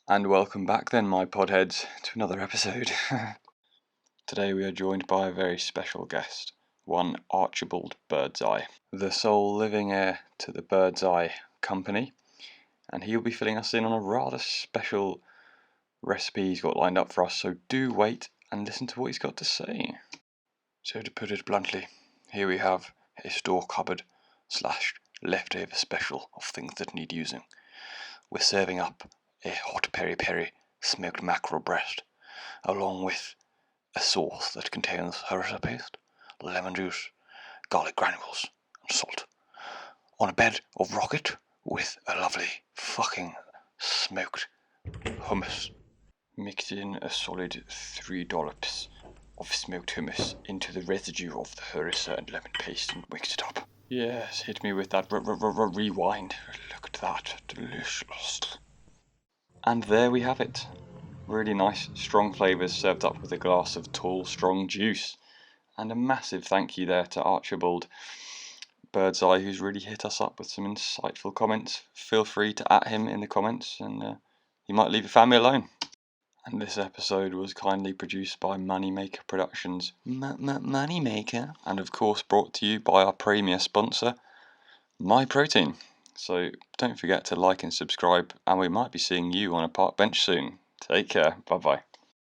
And welcome back then, my podheads, to another episode. Today we are joined by a very special guest, one Archibald Birdseye, the sole living heir to the Birdseye company, and he'll be filling us in on a rather special recipe he's got lined up for us, so do wait and listen to what he's got to say. So to put it bluntly, here we have a store cupboard / leftover special of things that need using. We're serving up a hot piri-piri smoked mackerel breast, along with a sauce that contains harissa paste, lemon juice, garlic granules, and salt, on a bed of rocket with a lovely fucking smoked hummus. Mix in a solid 3 dollops of smoked hummus into the residue of the harissa and lemon paste and mix it up. Yes, hit me with that rewind. Look at that, delicious. And there we have it. Really nice, strong flavours served up with a glass of tall, strong juice. And a massive thank you there to Archibald Birdseye, who's really hit us up with some insightful comments. Feel free to @ him in the comments, and he might leave your family alone. And this episode was kindly produced by Moneymaker Productions. Moneymaker? And of course brought to you by our premier sponsor, My Protein. So don't forget to like and subscribe, and we might be seeing you on a park bench soon. Take care. Bye bye.